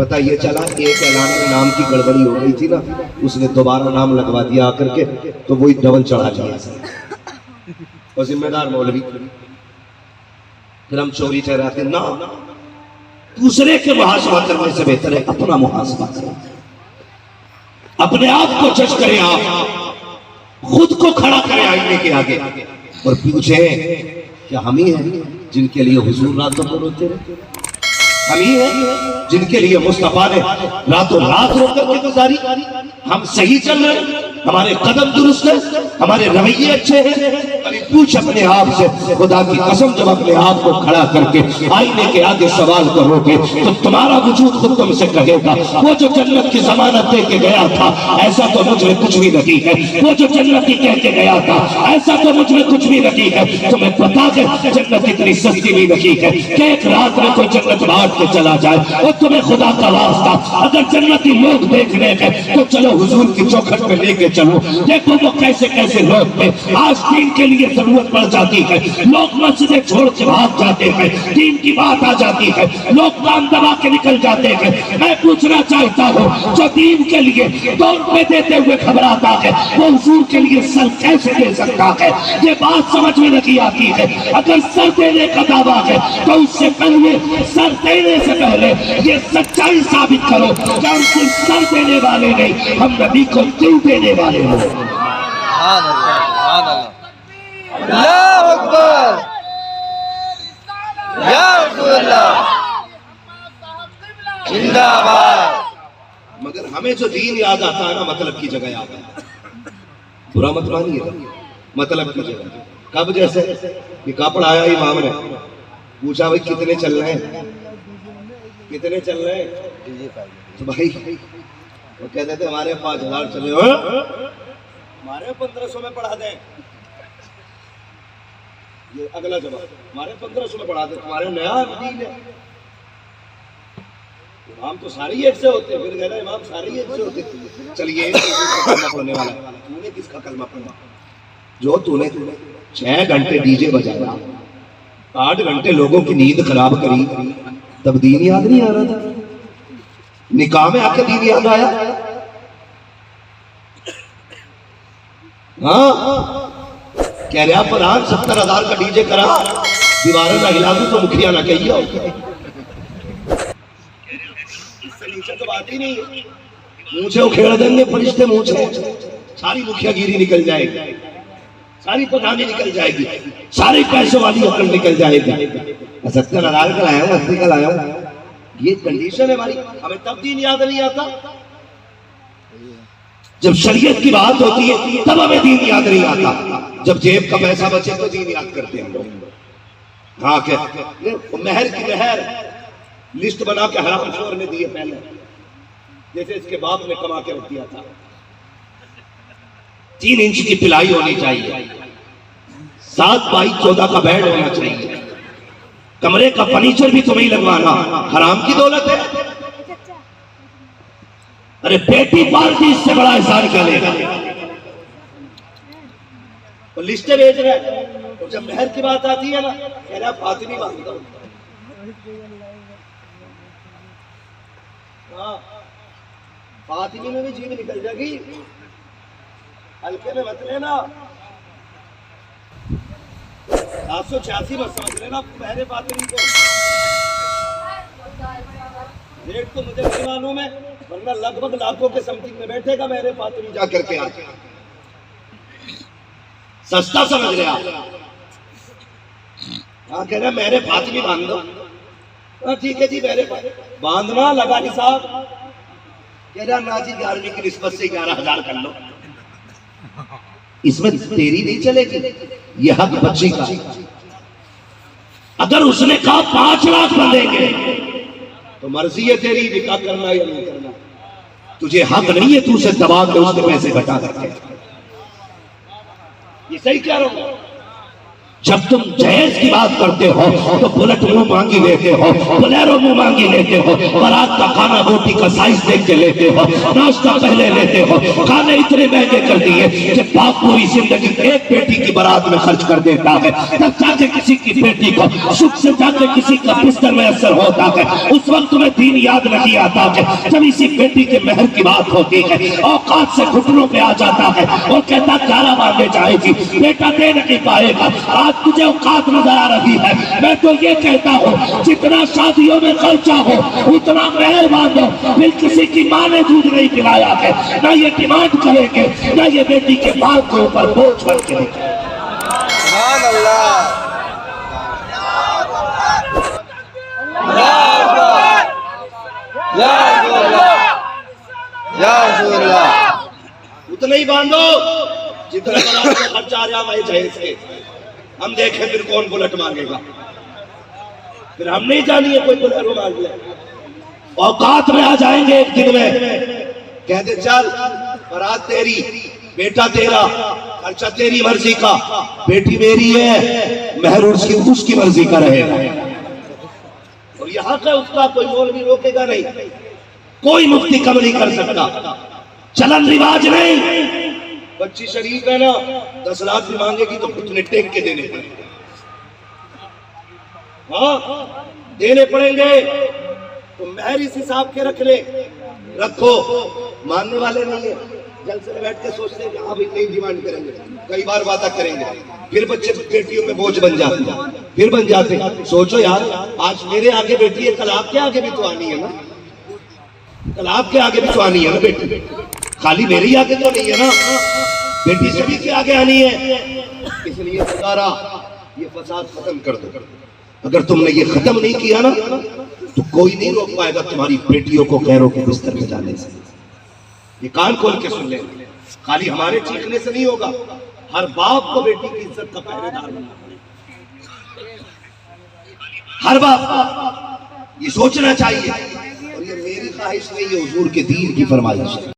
पता ये चला एक ऐलान में नाम की गड़बड़ी हो गई थी ना, उसने दोबारा नाम लगवा दिया आकर के, तो वही डबल चढ़ा दिया और जिम्मेदार मौलवी। फिर हम चोरी ठहराते ना, दूसरे के मुहासबा करने से बेहतर है अपना मुहासबा करें, अपने आप को जज करें, आप खुद को खड़ा करें आईने के आगे और पूछे क्या हम ही हैं जिनके लिए हुजूर रातों को रोते रहे? हम ही हैं जिनके लिए मुस्तफा ने रातों रात रोकर के गुजारी? हम सही चल रहे हैं, हमारे कदम दुरुस्त है, हमारे रवैये अच्छे हैं? अरे पूछ अपने आप से, खुदा की कसम जब अपने आप को खड़ा करके आईने के आगे सवाल करोगे तो तुम्हारा वजूद खुद तुमसे कहेगा वो जो जन्नत की जमानत दे के गया था ऐसा तो मुझे कुछ भी नहीं है, वो जो जन्नत की कह के गया था ऐसा तो मुझे कुछ भी नहीं है। तुम्हें पता है जन्नत इतनी सस्ती भी नहीं है कि एक रात में कोई जन्नत बांट के चला जाए। और तुम्हें खुदा का वास्ता अगर जन्नती लोग देखने हैं तो चलो हुजूर की चौखट में लेके चलो, देखो वो कैसे कैसे लोग थे। आज दीन के लिए जरूरत पड़ जाती है, लोग मस्जिदें छोड़ के भाग जाते हैं, दीन की बात आ जाती है, लोग काम दबा के निकल जाते हैं। मैं पूछना चाहता हूँ जो दीन के लिए 2 रुपए देते हुए घबराता है वो हुजूर के लिए सर कैसे दे सकता है? ये बात समझ में नहीं आती है। अगर सर देने का दावा है तो उससे पहले सर देने से पहले ये सच्चाई साबित करो कि हम सिर्फ सर देने वाले नहीं, हम नबी को दिल देने वाले हैं। अल्लाह अकबर, या रसूलल्लाह, जिंदाबाद। मगर हमें जो दीन याद आता है ना मतलब की जगह याद आता है। बुरा मत मानिए, मतलब की जगह। कब जैसे निकाह पढ़ाया इमाम ने, पूछा भाई कितने चल रहे हैं, कितने चल रहे हैं? तो भाई वो कहते थे हमारे 5000 चले, हमारे 1500 में पढ़ा दें। ये अगला जवाब, हमारे 1500 में पढ़ा दें, तुम्हारे नया दीन है। इमाम तो सारे ही एक से होते, फिर कह रहे इमाम सारे ही एक से होते। चलिए कलमा पढ़ने वाला, तूने किसका कलमा पढ़ा? जो तूने 6 घंटे डीजे बजाया, 8 घंटे लोगों की नींद खराब करी, तब दीन याद नहीं आ रहा था? निकाह में आके दीन याद आया? हाँ कह रहा प्रधान 70,000 का डीजे करा, दीवारों का हिला दूं तो मुखिया ना कहिए। इससे नीचे तो बात ही नहीं है। मुझे उखेड़ देंगे फरिश्ते, मुझे सारी मुखियागिरी निकल जाएगी, सारी प्रधानी निकल जाएगी, सारी पैसों वाली अकल निकल जाएगी। 70,000 का लाया हूँ, 80 का लाया हूँ, ये कंडीशन है हमारी। हमें तब दीन याद नहीं आता जब शरीयत की बात होती है, तब हमें दीन याद नहीं आता। जब जेब का पैसा बचे तो दीन याद करते हैं हम लोग। हाँ क्या मेहर की मेहर लिस्ट बना के हराम खोर ने दिए पहले, जैसे इसके बाप ने कमा के रख दिया था। 3 इंच की पिलाई होनी चाहिए, 7 बाई 14 का बेड होना चाहिए, कमरे का फर्नीचर भी तुम्हें लगवाना। हराम की दौलत है। अरे बेटी पालती इससे बड़ा एहसान क्या लेगा? तो लिस्टें भेज रहे, तो जब मेहर की बात आती है ना, कह रहा फातिमी मांगता हूं। हाँ फातिमी में भी जीव निकल जाएगी, हल्के में मत लेना। 786 मत समझ लेना मेहरे फातिमी को। रेट तो मुझे नहीं मालूम है, वरना लगभग लाखों के समथिंग में बैठेगा मेरे फातिमी जा करके। आज सस्ता समझ रहे आप? हाँ कह रहे मेरे फातिमी बांध दो। हाँ ठीक है जी, मेरे बांधना लगानी साहब। कह रहा ना जी 11वीं की निस्बत से 11,000 कर लो। इसमें तेरी नहीं चलेगी, यह हक बच्ची का। अगर उसने कहा 5 लाख बंधेंगे तो मर्जी है तेरी, निकाह करना या नहीं करना। तुझे हक नहीं है तू उसे दबा के उसके पैसे घटा करके। ये सही कह रहा हूं। जब तुम जहेज की बात करते हो तो बुलेट मुंह मांगी लेते हो, बोलेरो मुंह मांगी लेते हो, बारात का खाना रोटी का साइज देख के लेते हो, नाश्ता पहले लेते हो, खाने इतने महंगे कर दिए कि बाप पूरी जिंदगी एक बेटी की बारात में खर्च कर देता है, तब जाके किसी की बेटी को सुख से जाके किसी का बिस्तर में असर होता है। उस वक्त तुम्हें दीन याद नहीं आता है जब इसी बेटी के मेहर की बात होती है, औकात से घुटनों पे आ जाता है और कहता ग्यारह मांगे जाएगी, बेटा दे नहीं पाएगा। आज तुझे औकात नजर आ रही है। मैं तो ये कहता हूँ जितना शादियों में खर्चा हो उतना मेहर बांधो। फिर किसी की माँ ने दूध नहीं पिलाया है, ना ये डिमांड करेंगे, ना ये बेटी के बाल के ऊपर बोझ बन के देंगे। सुभान अल्लाह। उतना ही बांधो जितना खर्चा आ रहा है जहेज से। हम देखें फिर कौन बुलेट मांगेगा, फिर हम नहीं जानिए कोई बुलेट मांग ले। औकात में आ जाएंगे एक दिन में, कहते चल बारात तेरी, बेटा तेरा, खर्चा तेरी मर्जी का, बेटी मेरी है, मेहर उसकी मर्जी का रहेगा। और यहाँ का उसका कोई मोल भी रोकेगा नहीं, कोई मुफ्ती कम नहीं कर सकता, चलन रिवाज नहीं। बच्ची शरीफ है ना, 10 लाख भी मांगेगी तो कितने टेक के देने पड़ेंगे। हाँ देने पड़ेंगे, तो महर इस हिसाब के रख ले, रखो। मानने वाले नहीं है, जलसे में बैठ के सोचते हैं कि हाँ भाई नहीं डिमांड करेंगे, कई बार वादा करेंगे, फिर बच्चे बेटियों पे बोझ बन जाते हैं, फिर बन जाते हैं। सोचो यार, आज मेरे आगे बेटी है, कल आपके आगे भी तो आनी है ना, कल आपके आगे भी तो आनी है ना बेटी, खाली मेरे ही आगे तो नहीं है ना, बेटी सभी के आगे आनी है। इसलिए सारा ये फसाद खत्म कर दो। अगर तुमने ये खत्म नहीं किया ना तो कोई नहीं रोक पाएगा तुम्हारी बेटियों को गैरों के बिस्तर में जाने से। ये कान खोल के सुन ले, खाली हमारे चीखने से नहीं होगा, हर बाप को बेटी की इज्जत का पहरेदार बनना पड़ेगा। हर बाप ये सोचना चाहिए, और ये मेरी ख्वाहिश नहीं, ये हुजूर के दीन की फरमाइश है।